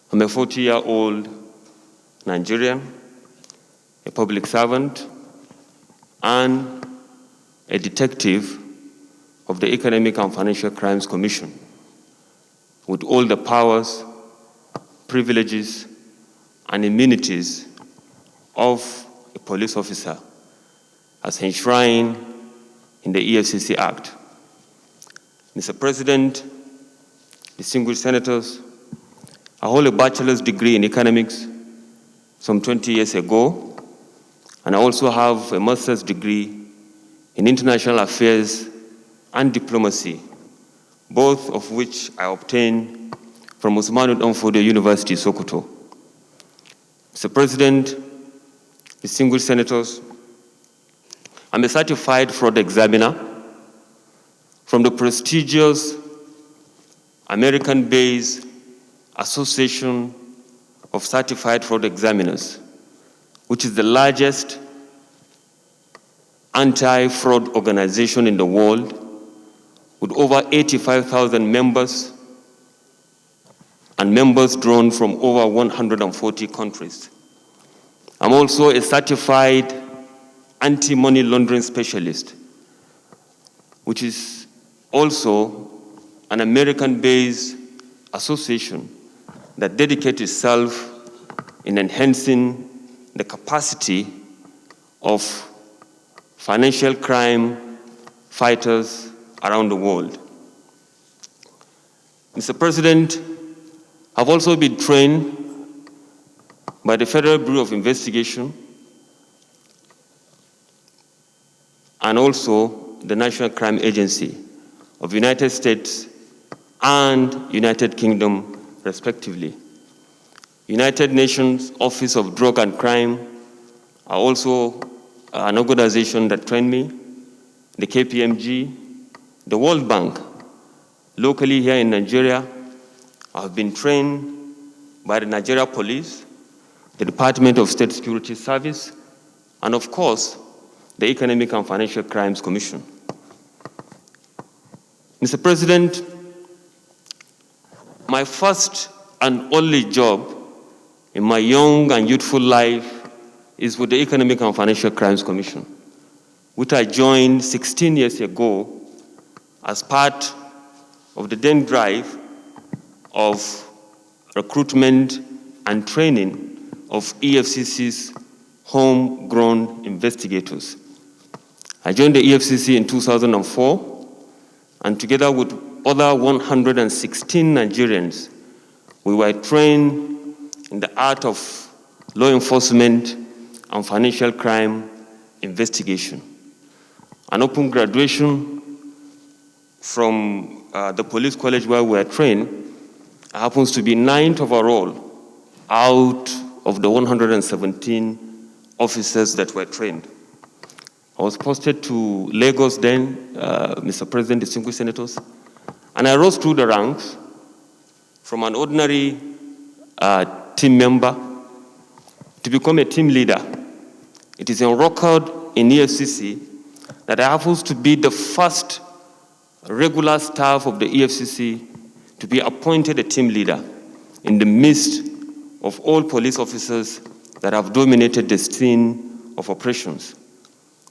I'm a 40-year-old Nigerian, a public servant, and a detective of the Economic and Financial Crimes Commission, with all the powers, privileges, and immunities of a police officer as enshrined in the EFCC Act. Mr. President, distinguished senators, I hold a bachelor's degree in economics some 20 years ago, and I also have a master's degree in international affairs and diplomacy, both of which I obtained from Usmanu Danfodio University, Sokoto. Mr. President, distinguished senators, I'm a certified fraud examiner from the prestigious American-based Association of Certified Fraud Examiners, which is the largest anti-fraud organization in the world, with over 85,000 members and members drawn from over 140 countries. I'm also a certified anti-money laundering specialist, which is also an American-based association that dedicates itself in enhancing the capacity of financial crime fighters around the world. Mr. President, I've also been trained by the Federal Bureau of Investigation and also the National Crime Agency of the United States and United Kingdom, respectively. United Nations Office of Drug and Crime are also an organization that trained me, the KPMG, the World Bank. Locally here in Nigeria, I've been trained by the Nigeria Police, the Department of State Security Service, and of course, the Economic and Financial Crimes Commission. Mr. President, my first and only job in my young and youthful life is with the Economic and Financial Crimes Commission, which I joined 16 years ago as part of the then drive of recruitment and training of EFCC's homegrown investigators. I joined the EFCC in 2004, and together with other 116 Nigerians, we were trained in the art of law enforcement and financial crime investigation. An open graduation from the police college where we were trained happens to be 9th overall out of the 117 officers that were trained. I was posted to Lagos then, Mr. President, distinguished senators, and I rose through the ranks from an ordinary team member to become a team leader. It is on record in EFCC that I happen to be the first regular staff of the EFCC to be appointed a team leader in the midst of all police officers that have dominated the scene of operations.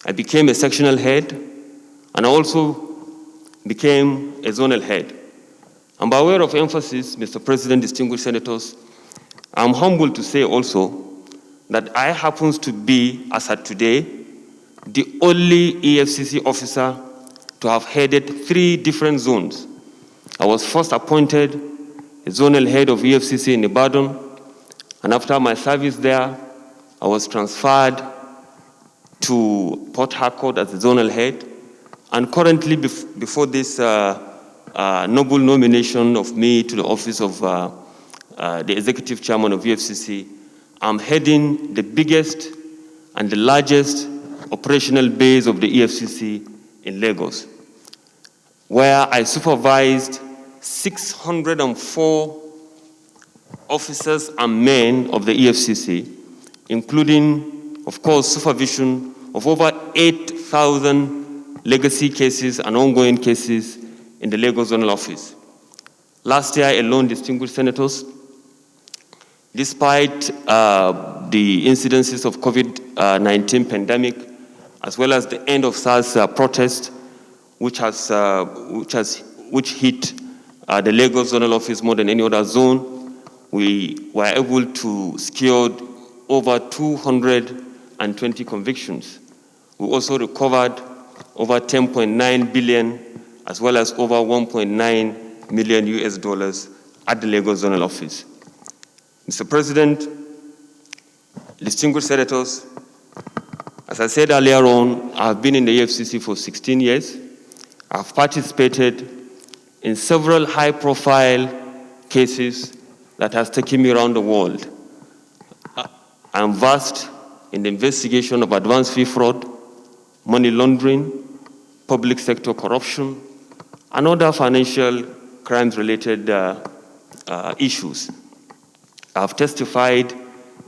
I became a sectional head, and I also became a zonal head. And by way of emphasis, Mr. President, distinguished senators, I'm humbled to say also that I happen to be, as at today, the only EFCC officer to have headed 3 different zones. I was first appointed a zonal head of EFCC in Ibadan, and after my service there, I was transferred to Port Harcourt as the zonal head, and currently, before this noble nomination of me to the office of the executive chairman of EFCC, I'm heading the biggest and the largest operational base of the EFCC in Lagos, where I supervised 604 officers and men of the EFCC, including, of course, supervision of over 8,000 legacy cases and ongoing cases in the Lagos Zonal Office. Last year alone, distinguished senators, Despite the incidences of COVID-19 pandemic, as well as the end of SARS protest, which hit the Lagos zonal office more than any other zone, we were able to secure over 220 convictions. We also recovered over 10.9 billion, as well as over 1.9 million US dollars at the Lagos zonal office. Mr. President, distinguished senators, as I said earlier on, I've been in the EFCC for 16 years. I've participated in several high-profile cases that has taken me around the world. I'm versed in the investigation of advanced fee fraud, money laundering, public sector corruption, and other financial crimes-related issues. I've testified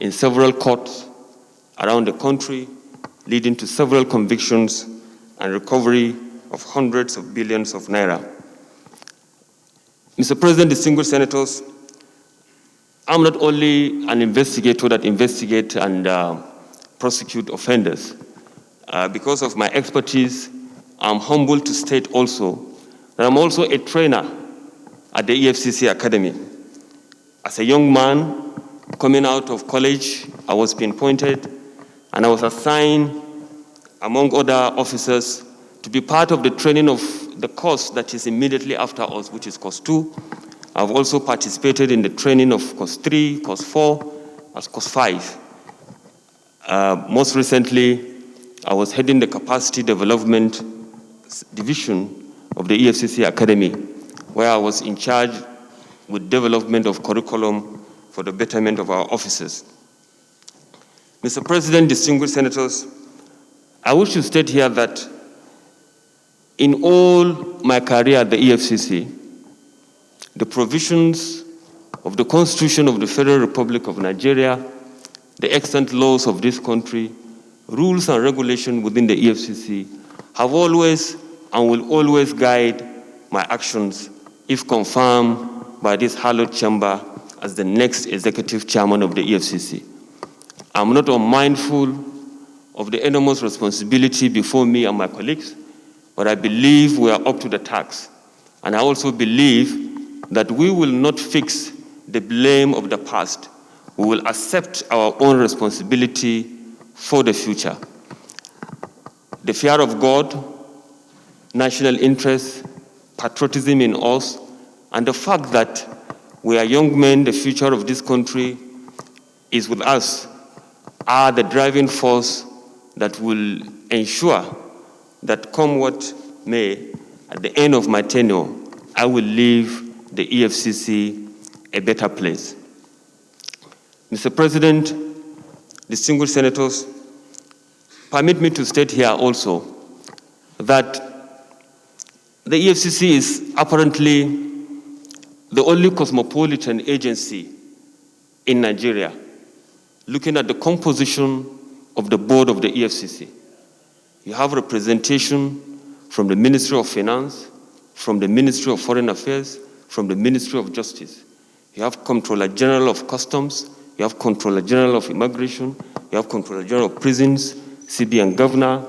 in several courts around the country, leading to several convictions and recovery of hundreds of billions of naira. Mr. President, distinguished senators, I'm not only an investigator that investigates and prosecute offenders. Because of my expertise, I'm humbled to state also that I'm also a trainer at the EFCC Academy. As a young man coming out of college, I was pinpointed and I was assigned, among other officers, to be part of the training of the course that is immediately after us, which is course 2. I've also participated in the training of course 3, course 4, as course 5. Most recently, I was heading the capacity development division of the EFCC Academy, where I was in charge with development of curriculum for the betterment of our officers. Mr. President, distinguished senators, I wish to state here that in all my career at the EFCC, the provisions of the Constitution of the Federal Republic of Nigeria, the extant laws of this country, rules and regulations within the EFCC have always and will always guide my actions if confirmed by this hallowed chamber as the next executive chairman of the EFCC. I'm not unmindful of the enormous responsibility before me and my colleagues, but I believe we are up to the task. And I also believe that we will not fix the blame of the past. We will accept our own responsibility for the future. The fear of God, national interest, patriotism in us, and the fact that we are young men, the future of this country is with us, are the driving force that will ensure that come what may, at the end of my tenure, I will leave the EFCC a better place. Mr. President, distinguished senators, permit me to state here also that the EFCC is apparently the only cosmopolitan agency in Nigeria looking at the composition of the board of the EFCC. You have representation from the Ministry of Finance, from the Ministry of Foreign Affairs, from the Ministry of Justice. You have Comptroller General of Customs, you have Comptroller General of Immigration, you have Comptroller General of Prisons, CBN Governor,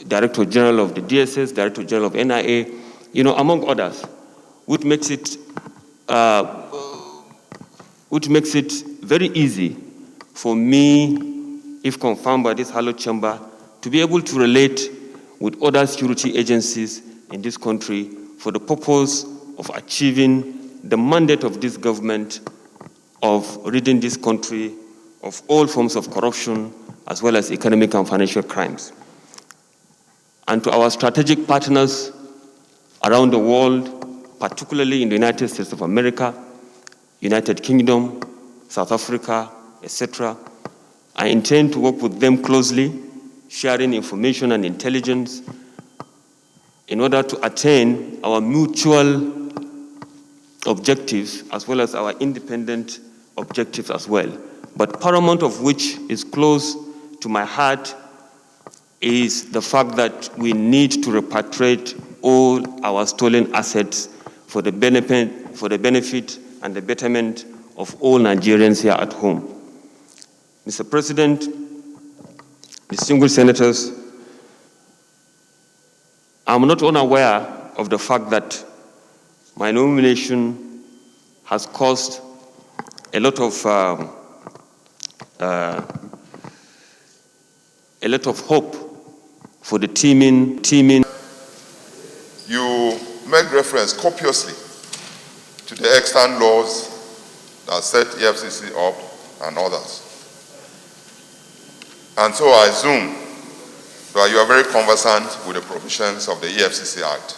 Director General of the DSS, Director General of NIA, among others, which makes it very easy for me, if confirmed by this hallowed chamber, to be able to relate with other security agencies in this country for the purpose of achieving the mandate of this government of ridding this country of all forms of corruption as well as economic and financial crimes. And to our strategic partners around the world, particularly in the United States of America, United Kingdom, South Africa, etc., I intend to work with them closely, sharing information and intelligence in order to attain our mutual objectives as well as our independent objectives as well. But paramount of which is close to my heart is the fact that we need to repatriate all our stolen assets for the benefit and the betterment of all Nigerians here at home. Mr. President, distinguished senators, I'm not unaware of the fact that my nomination has caused a lot of hope for the teaming. You make reference copiously to the extant laws that set EFCC up and others. And so I assume that you are very conversant with the provisions of the EFCC Act.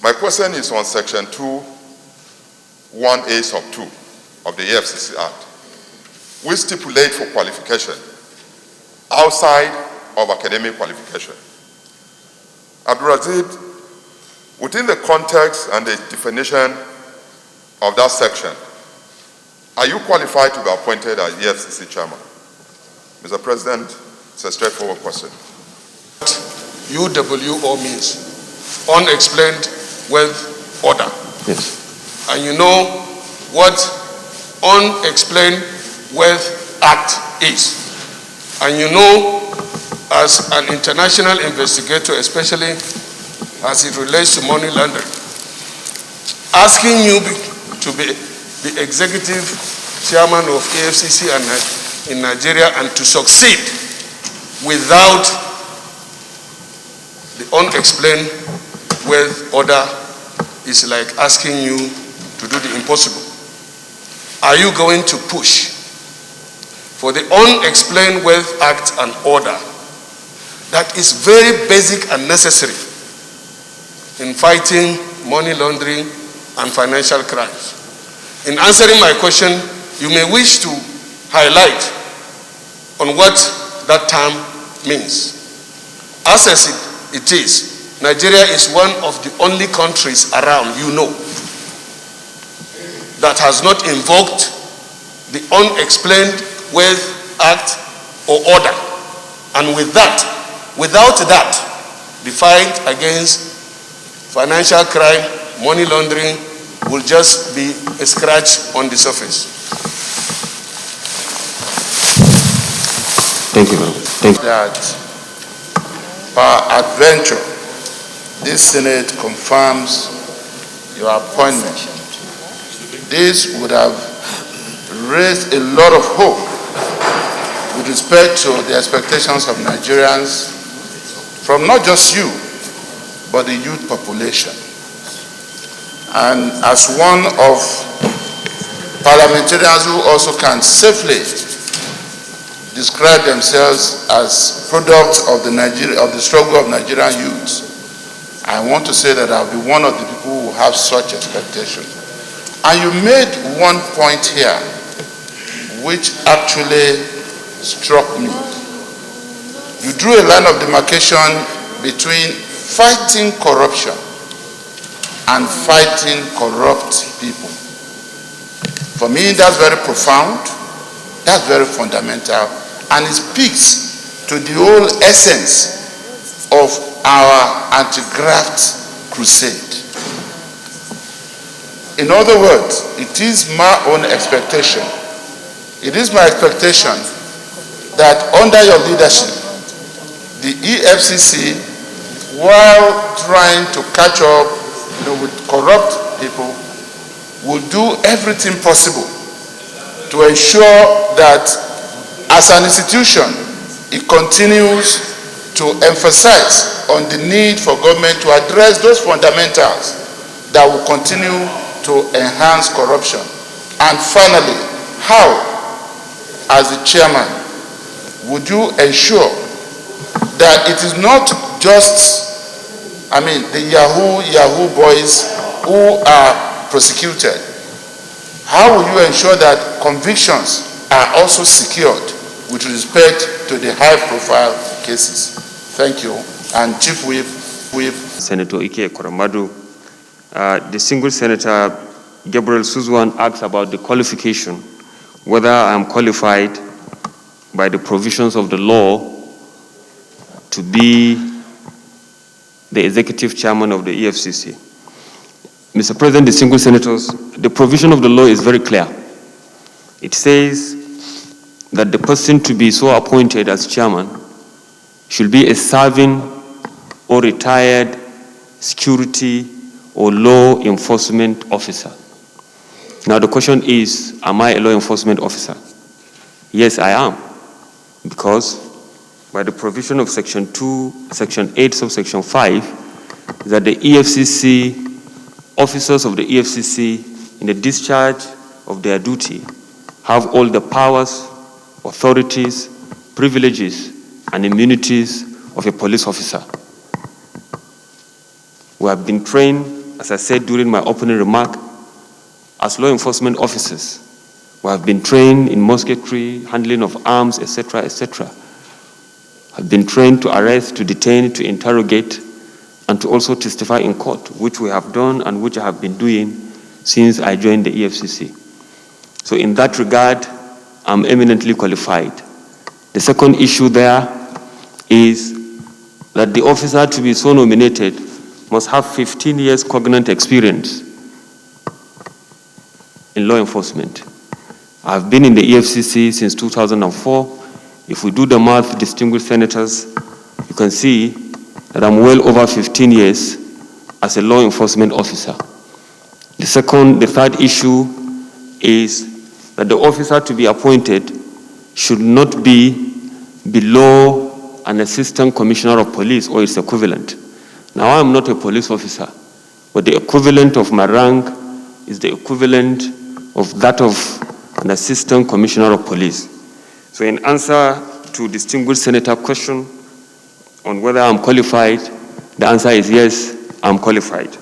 My question is on Section 2(1)(a) sub 2 of the EFCC Act, which stipulate for qualification outside of academic qualification. Abdul-Razid, within the context and the definition of that section, are you qualified to be appointed as EFCC chairman? Mr. President, it's a straightforward question. UWO means unexplained wealth order. Yes. And you know what Unexplained Wealth Act is. And you know, as an international investigator, especially as it relates to money laundering, asking you to be the executive chairman of EFCC in Nigeria and to succeed without the unexplained wealth order is like asking you to do the impossible. Are you going to push for the Unexplained Wealth Act and order that is very basic and necessary in fighting money laundering and financial crimes? In answering my question, you may wish to highlight on what that term means. As it is, Nigeria is one of the only countries around, you know, that has not invoked the Unexplained Wealth Act or order. And without that, the fight against financial crime, money laundering will just be a scratch on the surface. Thank you, madam. Thank you. That per adventure, this Senate confirms your appointment. This would have raised a lot of hope with respect to the expectations of Nigerians from not just you, but the youth population. And as one of parliamentarians who also can safely describe themselves as products of the struggle of Nigerian youth, I want to say that I'll be one of the people who have such expectation. And you made one point here which actually struck me. You drew a line of demarcation between fighting corruption and fighting corrupt people. For me, that's very profound, that's very fundamental, and it speaks to the whole essence of our anti-graft crusade. In other words, it is my own expectation, it is my expectation that under your leadership, the EFCC, while trying to catch up with corrupt people, will do everything possible to ensure that as an institution, it continues to emphasize on the need for government to address those fundamentals that will continue to enhance corruption. And finally, how, as the chairman, would you ensure that it is not just, the Yahoo boys who are prosecuted? How will you ensure that convictions are also secured with respect to the high-profile cases? Thank you. And Chief Whip. Senator Ike Koramadu, distinguished Senator Gabriel Suzwan asked about the qualification, whether I am qualified by the provisions of the law to be the executive chairman of the EFCC. Mr. President, distinguished senators, the provision of the law is very clear. It says that the person to be so appointed as chairman should be a serving or retired security or law enforcement officer. Now the question is, am I a law enforcement officer? Yes, I am, because by the provision of Section 2, Section 8, subsection 5, that the EFCC, officers of the EFCC, in the discharge of their duty, have all the powers, authorities, privileges, and immunities of a police officer. We have been trained, as I said during my opening remark, as law enforcement officers. We have been trained in musketry, handling of arms, etc., etc. Have been trained to arrest, to detain, to interrogate, and to also testify in court, which we have done and which I have been doing since I joined the EFCC. So in that regard, I'm eminently qualified. The second issue there is that the officer to be so nominated must have 15 years cognate experience in law enforcement. I've been in the EFCC since 2004. If we do the math, distinguished senators, you can see that I'm well over 15 years as a law enforcement officer. The third issue is that the officer to be appointed should not be below an assistant commissioner of police or its equivalent. Now, I'm not a police officer, but the equivalent of my rank is the equivalent of that of an assistant commissioner of police. So in answer to distinguished senator question on whether I'm qualified, the answer is yes, I'm qualified.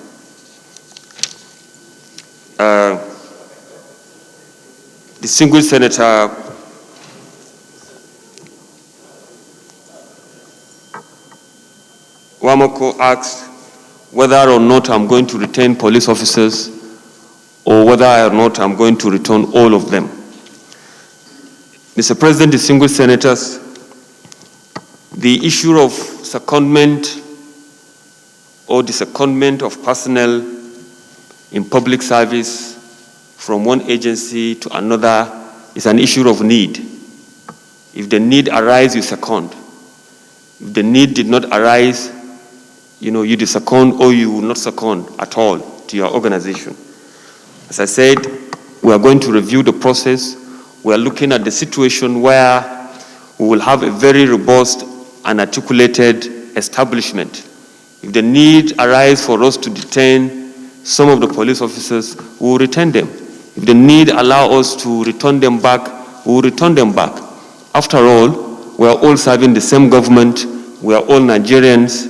Distinguished Senator Wamoko asked whether or not I'm going to retain police officers or whether or not I'm going to return all of them. Mr. President, distinguished senators, the issue of secondment or the secondment of personnel in public service from one agency to another is an issue of need. If the need arises, you second. If the need did not arise, you second or you will not second at all to your organization. As I said, we are going to review the process. We are looking at the situation where we will have a very robust and articulated establishment. If the need arises for us to detain some of the police officers, we will retain them. If the need allows us to return them back, we will return them back. After all, we are all serving the same government. We are all Nigerians.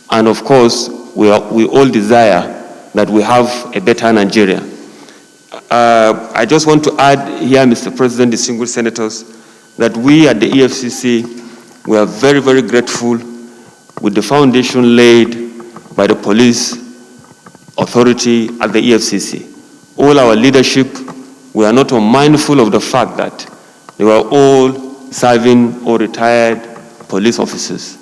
And of course, we all desire that we have a better Nigeria. I just want to add here, Mr. President, distinguished senators, that we at the EFCC, we are very, very grateful with the foundation laid by the police authority at the EFCC. All our leadership, we are not unmindful of the fact that they were all serving or retired police officers.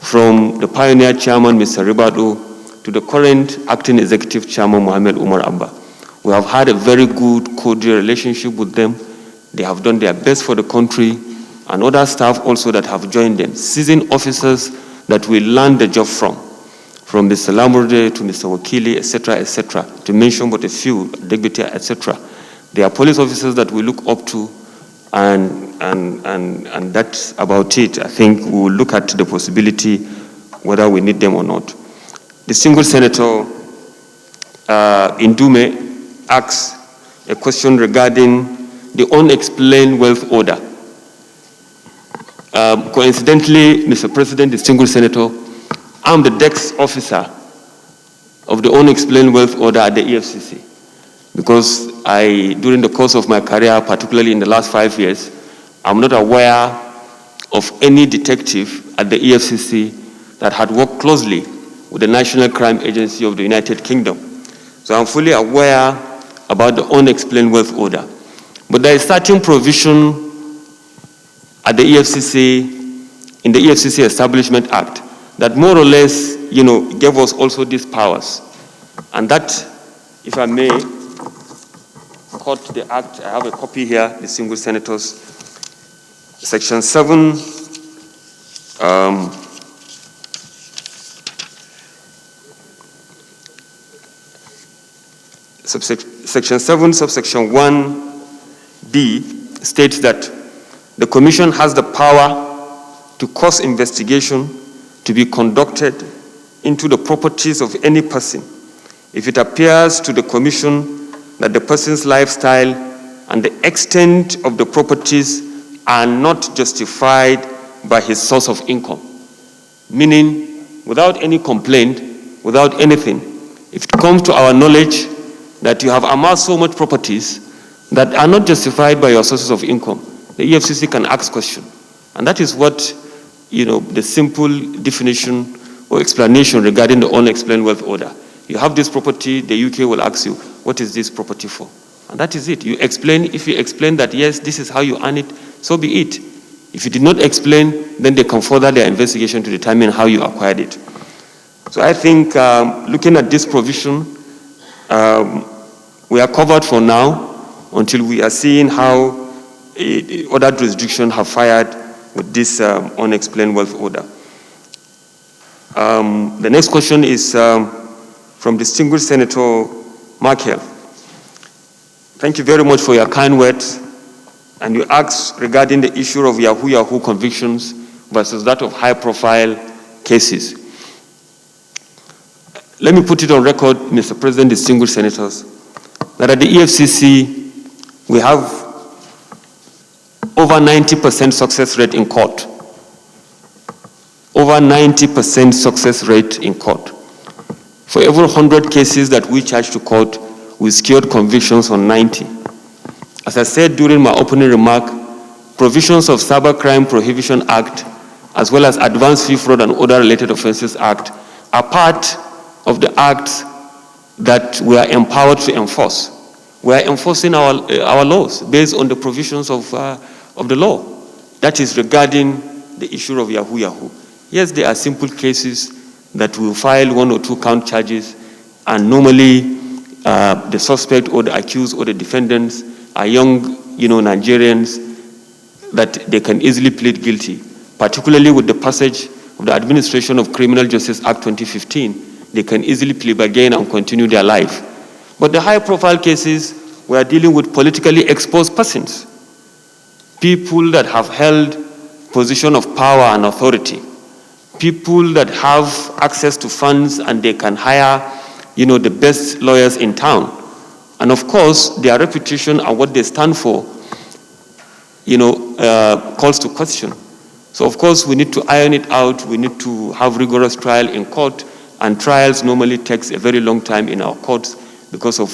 From the pioneer chairman, Mr. Ribado, to the current acting executive chairman, Mohammed Umar Abba. We have had a very good, cordial relationship with them. They have done their best for the country, and other staff also that have joined them. Seasoned officers that we learn the job from Mr. Lamurde to Mr. Wakili, etc., to mention but a few, Deputy, etc. They are police officers that we look up to, and that's about it. I think we will look at the possibility whether we need them or not. Distinguished Senator Indume asks a question regarding the unexplained wealth order. Coincidentally, Mr. President, distinguished Senator, I'm the desk officer of the unexplained wealth order at the EFCC, because during the course of my career, particularly in the last 5 years, I'm not aware of any detective at the EFCC that had worked closely with the National Crime Agency of the United Kingdom. So I'm fully aware about the unexplained wealth order. But there is certain provision at the EFCC, in the EFCC Establishment Act, that more or less, gave us also these powers. And that if I may, quote the act. I have a copy here, distinguished senators. Section 7, Section 7, subsection 1B states that the Commission has the power to cause investigation to be conducted into the properties of any person if it appears to the Commission that the person's lifestyle and the extent of the properties are not justified by his source of income. Meaning, without any complaint, without anything, if it comes to our knowledge that you have amassed so much properties that are not justified by your sources of income, the EFCC can ask questions. And that is what, the simple definition or explanation regarding the unexplained wealth order. You have this property, the UK will ask you, what is this property for? And that is it. You explain. If you explain that, yes, this is how you earn it, so be it. If you did not explain, then they can further their investigation to determine how you acquired it. So I think looking at this provision, we are covered for now until we are seeing how other jurisdictions have fared with this unexplained wealth order. The next question is from distinguished Senator Markel. Thank you very much for your kind words. And you asked regarding the issue of Yahoo convictions versus that of high-profile cases. Let me put it on record, Mr. President, distinguished senators, that at the EFCC, we have over 90% success rate in court. Over 90% success rate in court. For every 100 cases that we charge to court, we secured convictions on 90. As I said during my opening remark, provisions of Cybercrime Prohibition Act, as well as Advanced Fee Fraud and Other Related Offences Act, are part of the acts that we are empowered to enforce. We are enforcing our laws based on the provisions of the law. That is regarding the issue of Yahoo. Yes, there are simple cases that will file 1 or 2 count charges, and normally the suspect or the accused or the defendants are young, Nigerians that they can easily plead guilty. Particularly with the passage of the Administration of Criminal Justice Act 2015, they can easily plead bargain and continue their life. But the high-profile cases, we are dealing with politically exposed persons, people that have held position of power and authority, people that have access to funds and they can hire, the best lawyers in town. And of course, their reputation and what they stand for, calls to question. So of course, we need to iron it out. We need to have rigorous trial in court, and trials normally takes a very long time in our courts because of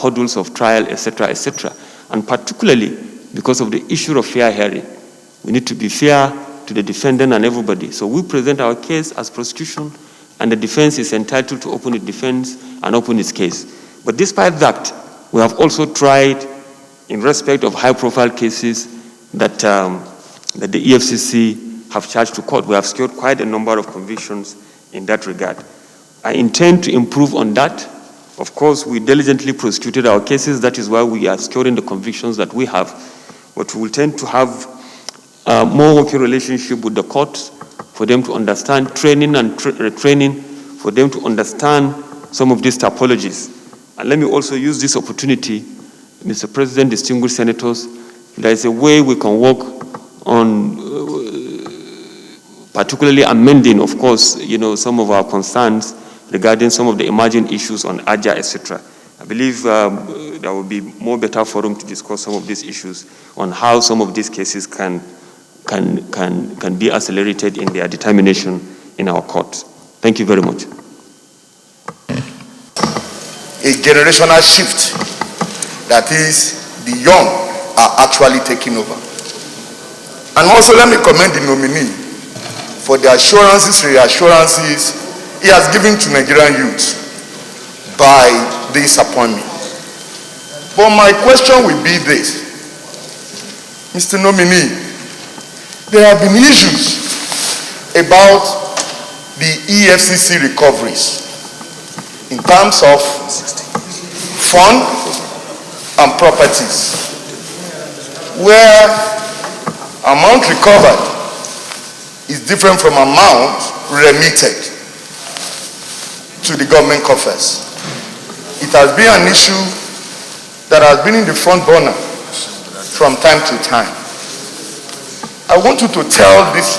hurdles of trial, etc., etc. And particularly because of the issue of fair hearing. We need to be fair to the defendant and everybody. So we present our case as prosecution, and the defense is entitled to open its defense and open its case. But despite that, we have also tried, in respect of high-profile cases that the EFCC have charged to court, we have secured quite a number of convictions in that regard. I intend to improve on that. Of course, we diligently prosecuted our cases. That is why we are securing the convictions that we have. But we will tend to have more working relationship with the courts for them to understand, training and retraining, for them to understand some of these typologies. And let me also use this opportunity, Mr. President, distinguished senators, there is a way we can work on particularly amending, of course, some of our concerns regarding some of the emerging issues on AJA, etc. I believe there will be more better forum to discuss some of these issues on how some of these cases can be accelerated in their determination in our courts. Thank you very much. A generational shift, that is, the young are actually taking over. And also let me commend the nominee for the reassurances he has given to Nigerian youth by this appointment. But my question will be this. Mr. Nominee, there have been issues about the EFCC recoveries in terms of fund and properties, where amount recovered is different from amount remitted to the government coffers. It has been an issue that has been in the front burner from time to time. I want you to tell this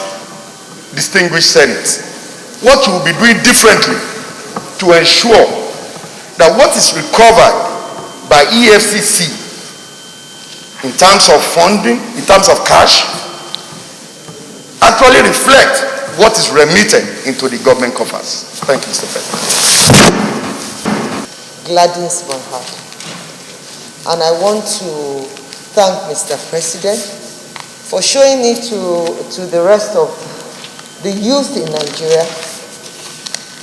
distinguished Senate what you will be doing differently to ensure that what is recovered by EFCC in terms of funding, in terms of cash, actually reflect what is remitted into the government coffers. Thank you, Mr. President. Gladdens my heart. And I want to thank Mr. President for showing it to the rest of the youth in Nigeria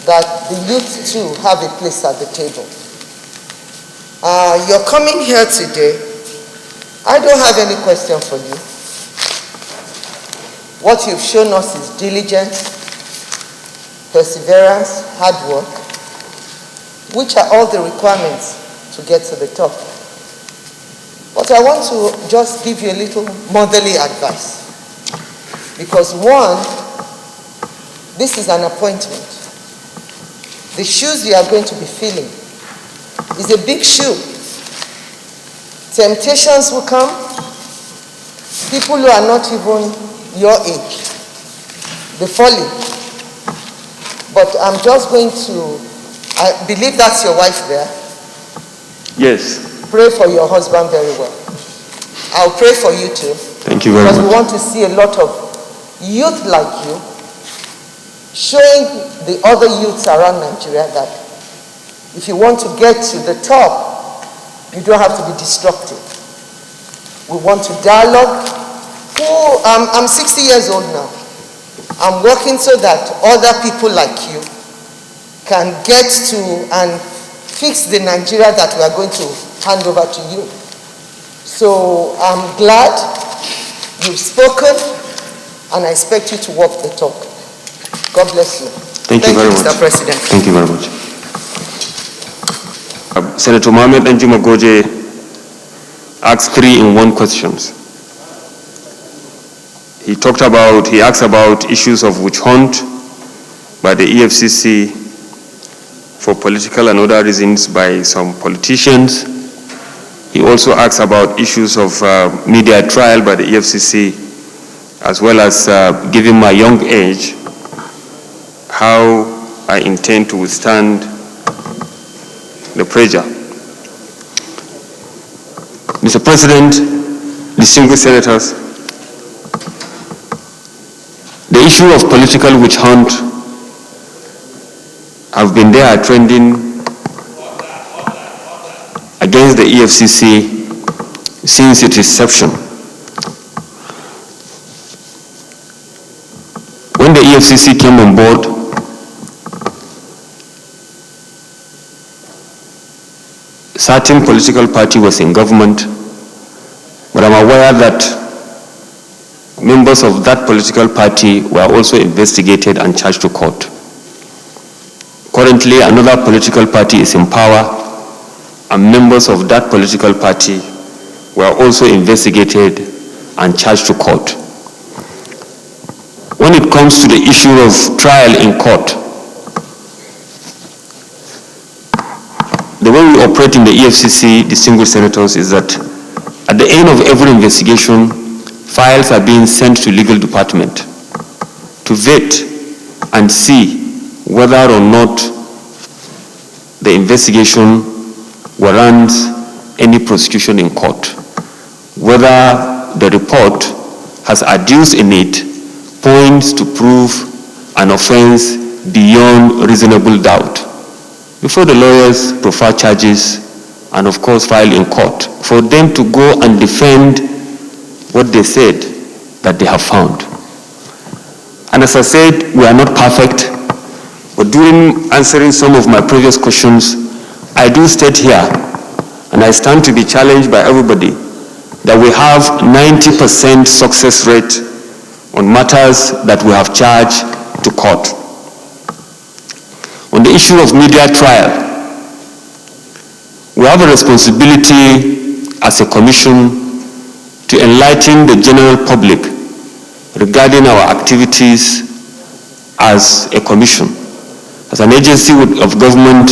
that the youth too have a place at the table. You're coming here today. I don't have any question for you. What you've shown us is diligence, perseverance, hard work, which are all the requirements to get to the top. But I want to just give you a little motherly advice. Because one, this is an appointment. The shoes you are going to be filling is a big shoe. Temptations will come. People who are not even your age, the folly. But I'm just going to, I believe that's your wife there. Yes. Pray for your husband very well. I'll pray for you too. Thank you very much. Because we want to see a lot of youth like you showing the other youths around Nigeria that if you want to get to the top, you don't have to be destructive. We want to dialogue. I'm 60 years old now. I'm working so that other people like you can get to and fix the Nigeria that we are going to hand over to you. So I'm glad you've spoken, and I expect you to walk the talk. God bless you. Thank you very much, Mr. President. Thank you very much. Senator Mohamed Anjumagoje asked 3 in 1 questions. He asked about issues of witch hunt by the EFCC for political and other reasons by some politicians. He also asked about issues of media trial by the EFCC, as well as given my young age, how I intend to withstand the pressure. Mr. President, distinguished senators, the issue of political witch hunt have been there trending against the EFCC since its inception. When the EFCC came on board, certain political party was in government, but I'm aware that members of that political party were also investigated and charged to court. Currently, another political party is in power, and members of that political party were also investigated and charged to court. When it comes to the issue of trial in court, the way we operate in the EFCC, distinguished senators, is that at the end of every investigation, files are being sent to legal department to vet and see whether or not the investigation warrants any prosecution in court, whether the report has adduced in it points to prove an offense beyond reasonable doubt, before the lawyers prefer charges and of course file in court for them to go and defend what they said that they have found. And as I said, we are not perfect, but during answering some of my previous questions, I do state here, and I stand to be challenged by everybody, that we have 90% success rate on matters that we have charged to court. On the issue of media trial, We have a responsibility as a commission to enlighten the general public regarding our activities as a commission, as an agency of government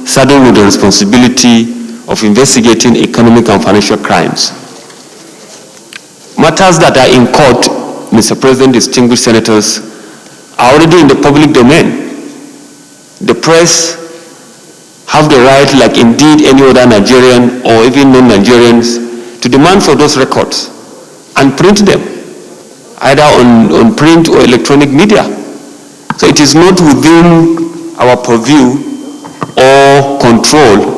saddled with the responsibility of investigating economic and financial crimes. Matters that are in court, Mr. President, distinguished senators, are already in the public domain. The press have the right, like indeed any other Nigerian or even non-Nigerians, to demand for those records and print them, either on print or electronic media. So it is not within our purview or control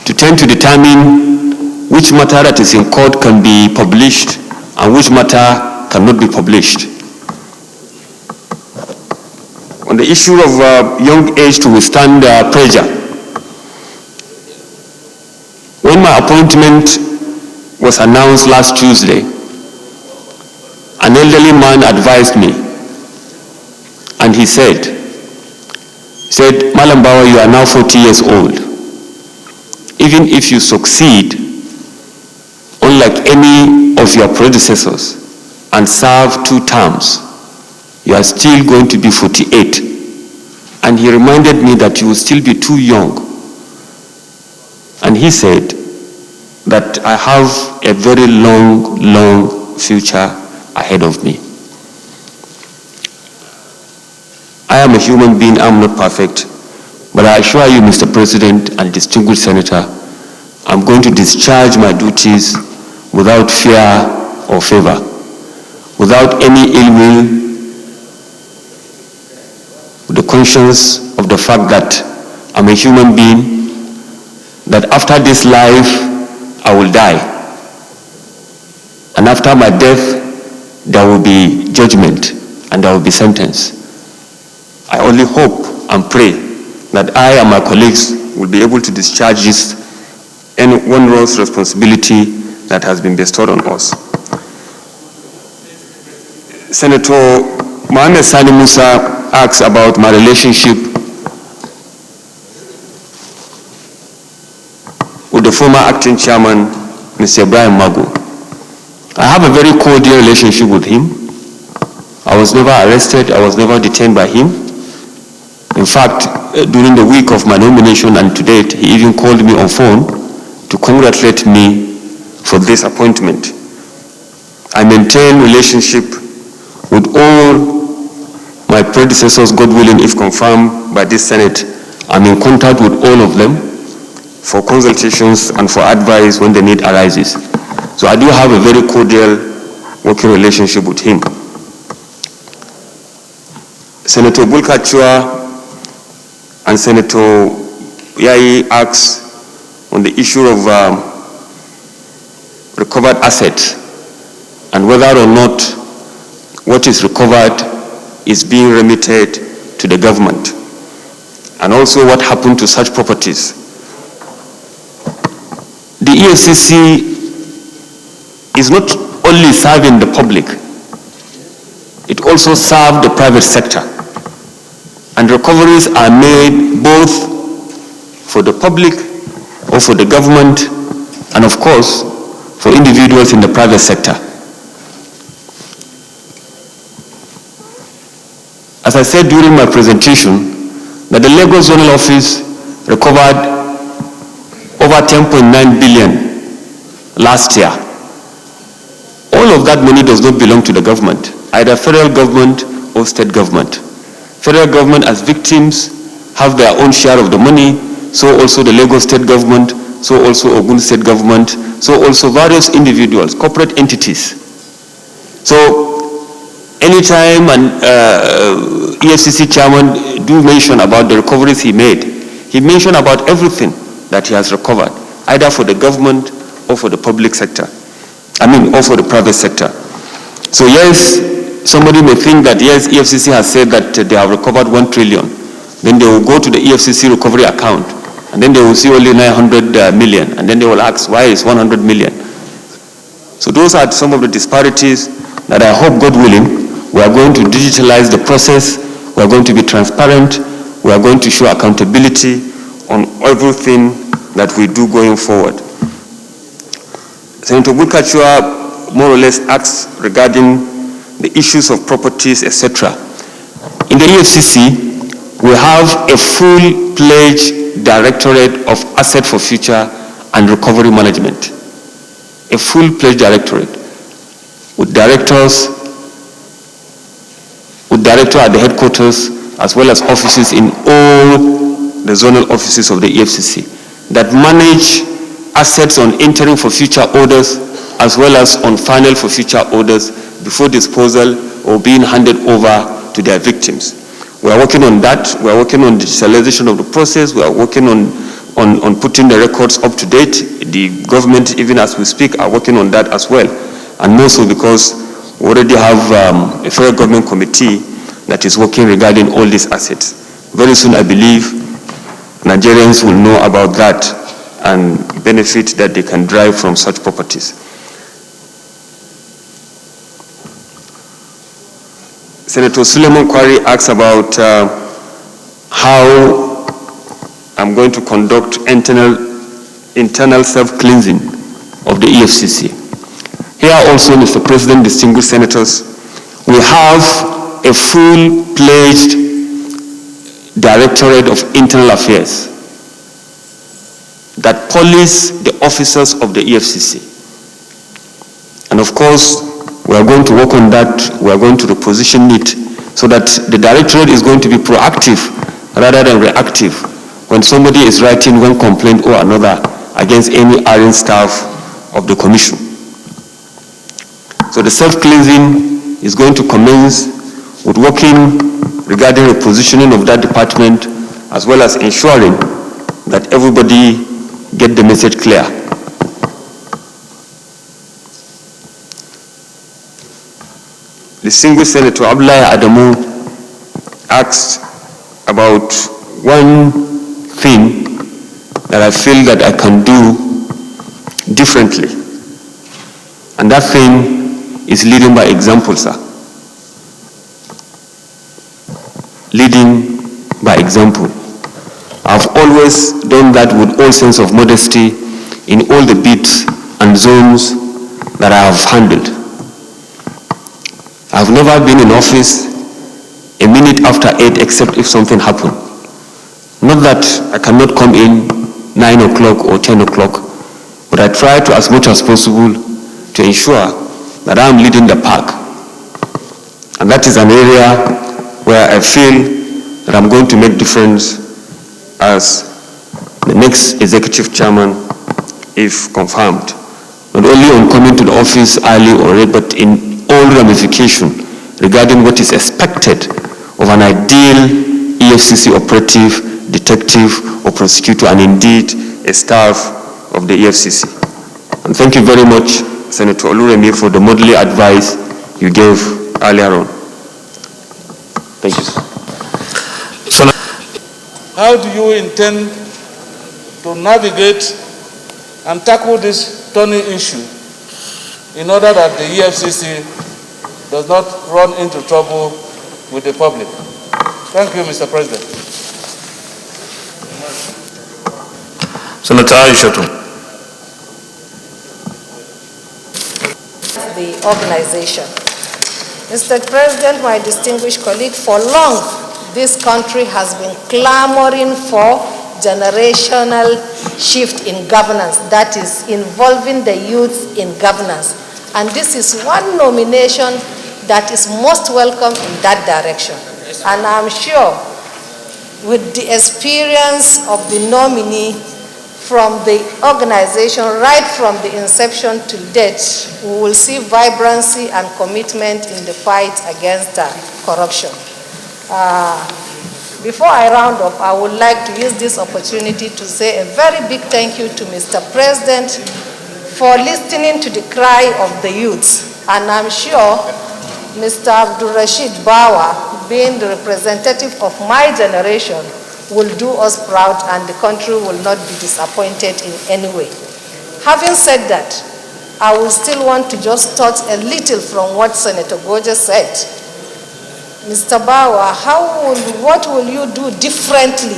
to tend to determine which matter that is in court can be published and which matter cannot be published. On the issue of young age to withstand pressure, when my appointment was announced last Tuesday, an elderly man advised me, and he said, Malam Bawa, you are now 40 years old. Even if you succeed, unlike any of your predecessors, and serve 2 terms, you are still going to be 48. And he reminded me that you will still be too young. And he said that I have a very long future ahead of me. I am a human being, I'm not perfect, but I assure you, Mr. President and distinguished senator, I'm going to discharge my duties without fear or favor, without any ill will, with the conscience of the fact that I'm a human being, that after this life, I will die. And after my death, there will be judgment and there will be sentence. I only hope and pray that I and my colleagues will be able to discharge this onerous responsibility that has been bestowed on us. Senator Mohammed Sani Musa asks about my relationship with the former acting chairman, Mr. Ibrahim Magu. I have a very cordial relationship with him. I was never arrested, I was never detained by him. In fact, during the week of my nomination and to date, he even called me on phone to congratulate me for this appointment. I maintain relationship with all my predecessors, God willing, if confirmed by this Senate. I'm in contact with all of them for consultations and for advice when the need arises. So I do have a very cordial working relationship with him. Senator Bulkachua and Senator Yai asks on the issue of recovered assets and whether or not what is recovered is being remitted to the government, and also what happened to such properties. The EFCC is not only serving the public, it also serves the private sector. And recoveries are made both for the public or for the government, and of course, for individuals in the private sector. As I said during my presentation, that the Lagos Zonal Office recovered over 10.9 billion last year. All of that money does not belong to the government, either federal government or state government. Federal government as victims have their own share of the money, so also the Lagos state government, so also Ogun state government, so also various individuals, corporate entities. So anytime an EFCC chairman do mention about the recoveries he made, he mentioned about everything that he has recovered, either for the government or for the public sector. Or for the private sector. So yes, somebody may think that yes, EFCC has said that they have recovered 1 trillion. Then they will go to the EFCC recovery account, and then they will see only 900 million, and then they will ask, why is 100 million? So those are some of the disparities that I hope, God willing, we are going to digitalize the process, we are going to be transparent, we are going to show accountability on everything that we do going forward. Senator Burkachua more or less asks regarding the issues of properties, etc. In the EFCC, we have a full-fledged Directorate of Asset for Future and Recovery Management. A full-fledged directorate with director at the headquarters as well as offices in all the zonal offices of the EFCC that manage assets on entering for future orders as well as on final for future orders before disposal or being handed over to their victims. We are working on that. We are working on digitalization of the process. We are working on putting the records up to date. The government, even as we speak, are working on that as well. And more so because we already have a federal government committee that is working regarding all these assets. Very soon, I believe, Nigerians will know about that and benefit that they can derive from such properties. Senator Suleiman Kwari asks about how I'm going to conduct internal self-cleansing of the EFCC. Here also, Mr. President, distinguished senators, we have a full-fledged Directorate of Internal Affairs that police the officers of the EFCC. And of course, we are going to work on that. We are going to reposition it so that the Directorate is going to be proactive rather than reactive when somebody is writing one complaint or another against any erring staff of the Commission. So the self-cleansing is going to commence with working regarding the positioning of that department as well as ensuring that everybody get the message clear. Distinguished Senator Abdullahi Adamu asked about one thing that I feel that I can do differently. And that thing is leading by example, sir. Leading by example. I've always done that with all sense of modesty in all the bits and zones that I have handled. I've never been in office a minute after 8 except if something happened. Not that I cannot come in 9 o'clock or 10 o'clock, but I try to as much as possible to ensure that I am leading the pack. And that is an area where I feel that I'm going to make difference as the next executive chairman, if confirmed. Not only on coming to the office early or late, but in all ramification regarding what is expected of an ideal EFCC operative, detective, or prosecutor, and indeed a staff of the EFCC. And thank you very much, Senator Oluremi, for the motherly advice you gave earlier on. Thank you, sir. How do you intend to navigate and tackle this thorny issue in order that the EFCC does not run into trouble with the public? Thank you, Mr. President. Senator Aishatu. The organization. Mr. President, my distinguished colleague, for long, this country has been clamoring for generational shift in governance, that is, involving the youth in governance. And this is one nomination that is most welcome in that direction. And I'm sure with the experience of the nominee from the organization, right from the inception to date, we will see vibrancy and commitment in the fight against corruption. Before I round up, I would like to use this opportunity to say a very big thank you to Mr. President for listening to the cry of the youth. And I'm sure Mr. Abdul Rashid Bawa, being the representative of my generation, will do us proud and the country will not be disappointed in any way. Having said that, I will still want to just touch a little from what Senator Goje said. Mr. Bawa, what will you do differently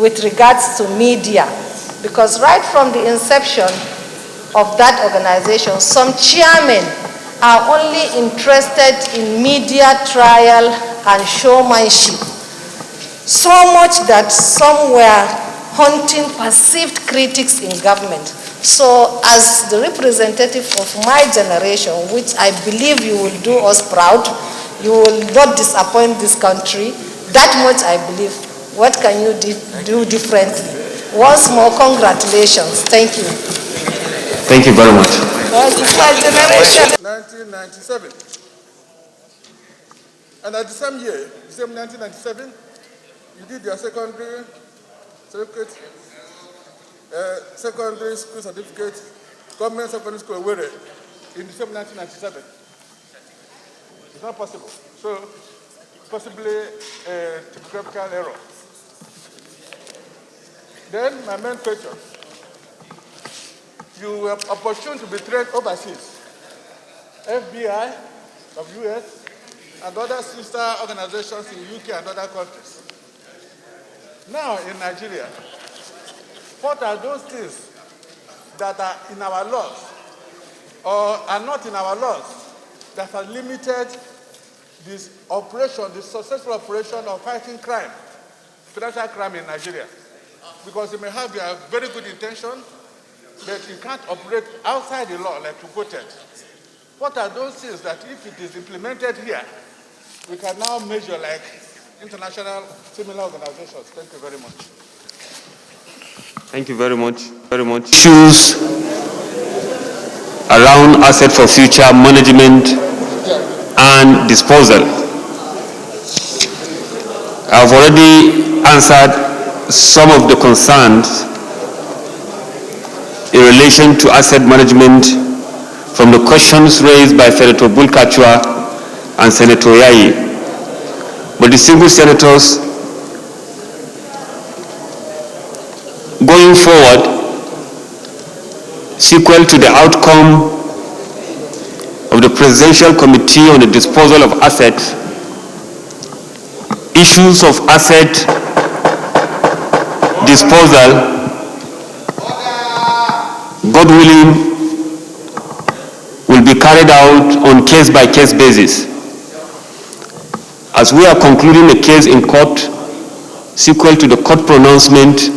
with regards to media Because right from the inception of that organization, some chairmen are only interested in media trial and showmanship. So much that some were hunting perceived critics in government. So as the representative of my generation, which I believe you will do us proud, you will not disappoint this country, that much I believe. What can you do differently? Once more, congratulations. Thank you. Thank you very much. Well, it's my generation. 1997. And at the same year, the same 1997, you did your secondary certificate, secondary school certificate, government secondary school, where in the same 1997. It's not possible. So, possibly a typographical error. Then, my main question. You were opportune to be trained overseas. FBI of US and other sister organizations in UK and other countries. Now in Nigeria, what are those things that are in our laws or are not in our laws that have limited this operation, this successful operation of fighting crime, financial crime in Nigeria? Because you may have your very good intention, but you can't operate outside the law like you quoted. What are those things that if it is implemented here, we can now measure like international similar organizations? Thank you very much. Thank you very much. Issues around asset for future management and disposal. I've already answered some of the concerns in relation to asset management from the questions raised by Senator Bulkachua and Senator Yayi. But distinguished senators, going forward, sequel to the outcome of the Presidential Committee on the Disposal of Assets, issues of asset disposal, God willing, will be carried out on case-by-case basis. As we are concluding the case in court, sequel to the court pronouncement,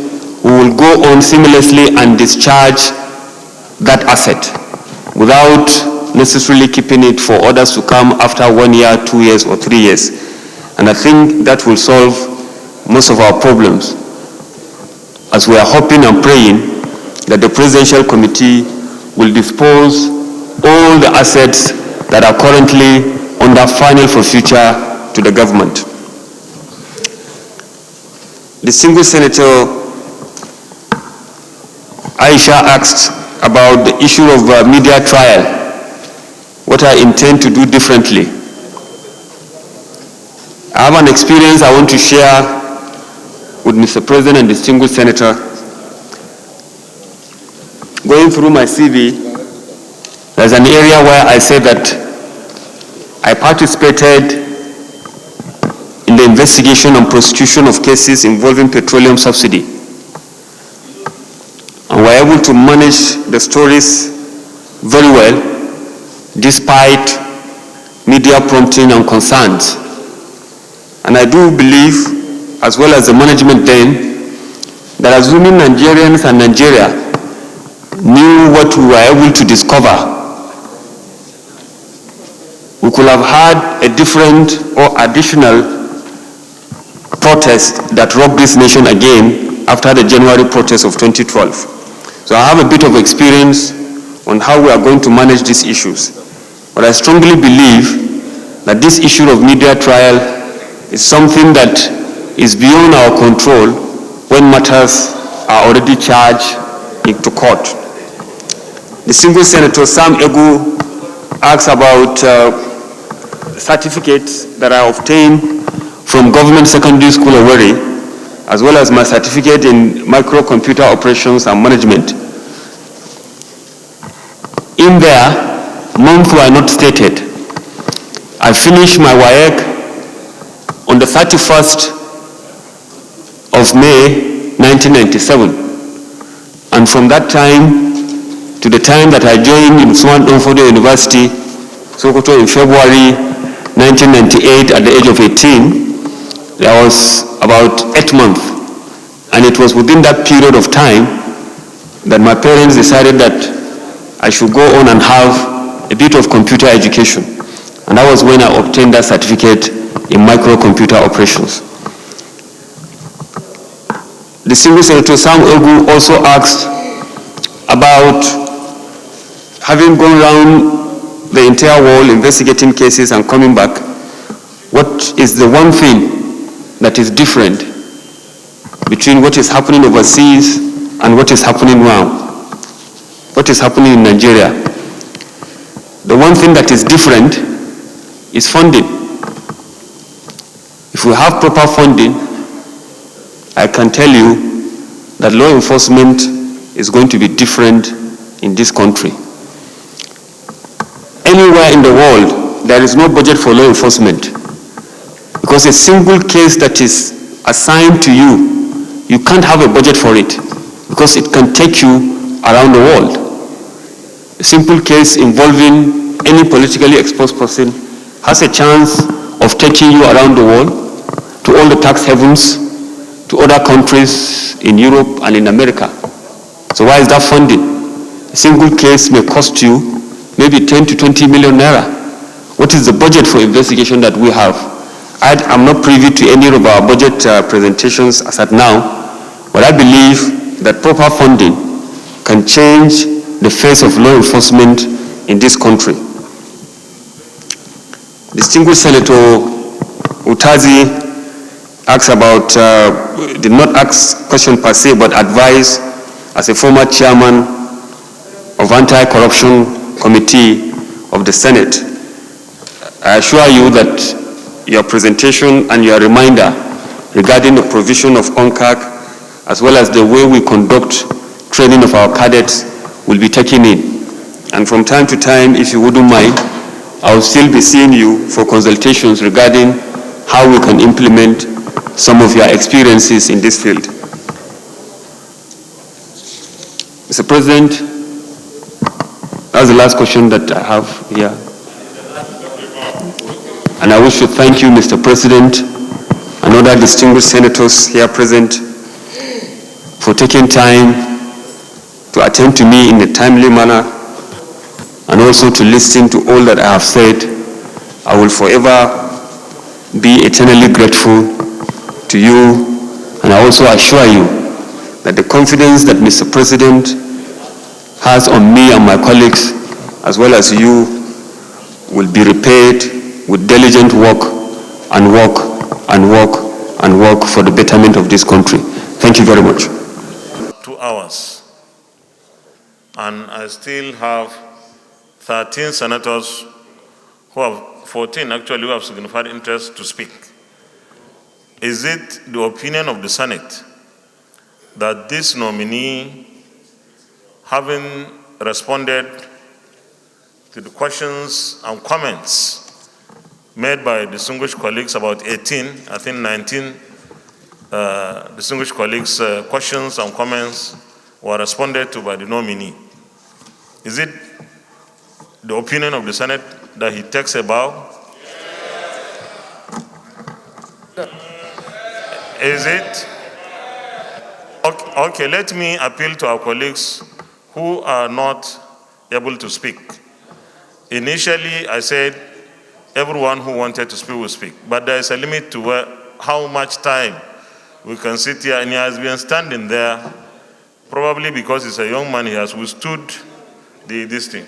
we will go on seamlessly and discharge that asset without necessarily keeping it for others to come after 1 year, 2 years, or 3 years. And I think that will solve most of our problems, as we are hoping and praying that the Presidential Committee will dispose all the assets that are currently under final for future to the government. The single Senator Aisha asked about the issue of media trial, what I intend to do differently. I have an experience I want to share with Mr. President and distinguished Senator. Going through my CV, there's an area where I said that I participated in the investigation and prosecution of cases involving petroleum subsidy, and were able to manage the stories very well despite media prompting and concerns. And I do believe, as well as the management then, that assuming Nigerians and Nigeria knew what we were able to discover, we could have had a different or additional protest that rocked this nation again after the January protest of 2012. So I have a bit of experience on how we are going to manage these issues. But I strongly believe that this issue of media trial is something that is beyond our control when matters are already charged into court. The single Senator Sam Egu asks about certificates that I obtained from Government Secondary School Owerri, as well as my certificate in microcomputer operations and management. In there, months were not stated. I finished my WAEC on the 31st of May 1997. And from that time to the time that I joined in Usman Danfodio University, Sokoto, in February 1998 at the age of 18, there was about 8 months. And it was within that period of time that my parents decided that I should go on and have a bit of computer education. And that was when I obtained that certificate in microcomputer operations. Distinguished Senator Sam Ogu also asked about having gone around the entire world investigating cases and coming back, what is the one thing that is different between what is happening overseas and what is happening now? What is happening in Nigeria? The one thing that is different is funding. If we have proper funding, I can tell you that law enforcement is going to be different in this country. Anywhere in the world, there is no budget for law enforcement, because a single case that is assigned to you, you can't have a budget for it, because it can take you around the world. A simple case involving any politically exposed person has a chance of taking you around the world, to all the tax havens, to other countries in Europe and in America. So why is that funding? A single case may cost you maybe 10 to 20 million naira. What is the budget for investigation that we have? I'm not privy to any of our budget presentations as at now, but I believe that proper funding can change the face of law enforcement in this country. Distinguished Senator Utazi asked about, did not ask question per se, but advise as a former chairman of Anti-Corruption Committee of the Senate. I assure you that your presentation and your reminder regarding the provision of ONCAC, as well as the way we conduct training of our cadets, will be taken in. And from time to time, if you wouldn't mind, I will still be seeing you for consultations regarding how we can implement some of your experiences in this field. Mr. President, that's the last question that I have here. And I wish to thank you, Mr. President, and other distinguished senators here present for taking time to attend to me in a timely manner, and also to listen to all that I have said. I will forever be eternally grateful to you, and I also assure you that the confidence that Mr. President has on me and my colleagues, as well as you, will be repaid with diligent work and work and work and work for the betterment of this country. Thank you very much. 2 hours, and I still have 13 senators who have, 14 actually, who have signified interest to speak. Is it the opinion of the Senate that this nominee, having responded to the questions and comments made by distinguished colleagues, about 18, I think 19 distinguished colleagues' questions and comments were responded to by the nominee. Is it the opinion of the Senate that he takes a bow? Is it? Okay, let me appeal to our colleagues who are not able to speak. Initially, I said everyone who wanted to speak will speak, but there is a limit to how much time we can sit here, and he has been standing there, probably because he's a young man, he has withstood this thing.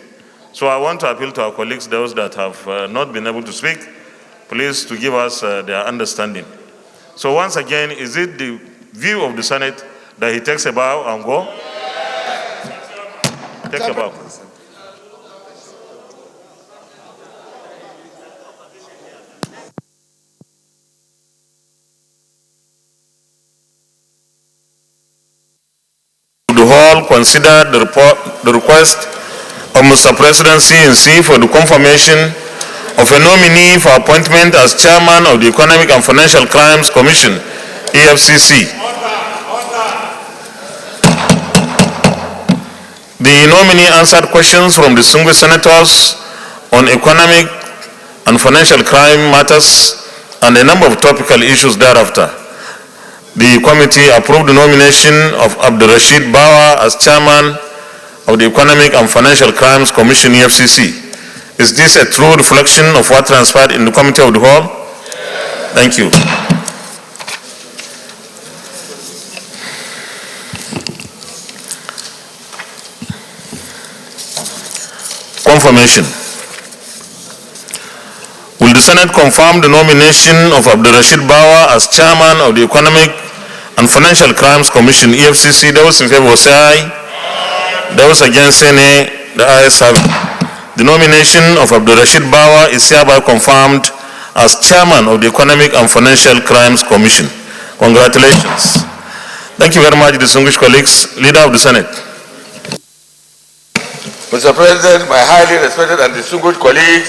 So I want to appeal to our colleagues, those that have not been able to speak, please to give us their understanding. So once again, is it the view of the Senate that he takes a bow and go? Take a bow. The hall considered the request of Mr. President CNC for the confirmation of a nominee for appointment as chairman of the Economic and Financial Crimes Commission, EFCC. The nominee answered questions from distinguished senators on economic and financial crime matters and a number of topical issues thereafter. The committee approved the nomination of Abdurrashid Bawa as chairman of the Economic and Financial Crimes Commission, EFCC. Is this a true reflection of what transpired in the Committee of the Whole? Thank you. Confirmation. Will the Senate confirm the nomination of Abdurrashid Bawa as chairman of the Economic and Financial Crimes Commission, EFCC? Those in favor say aye. Those against say nay. The ayes have it. The nomination of Abdurrashid Bawa is hereby confirmed as chairman of the Economic and Financial Crimes Commission. Congratulations. Thank you very much, distinguished colleagues. Leader of the Senate. Mr. President, my highly respected and distinguished colleagues,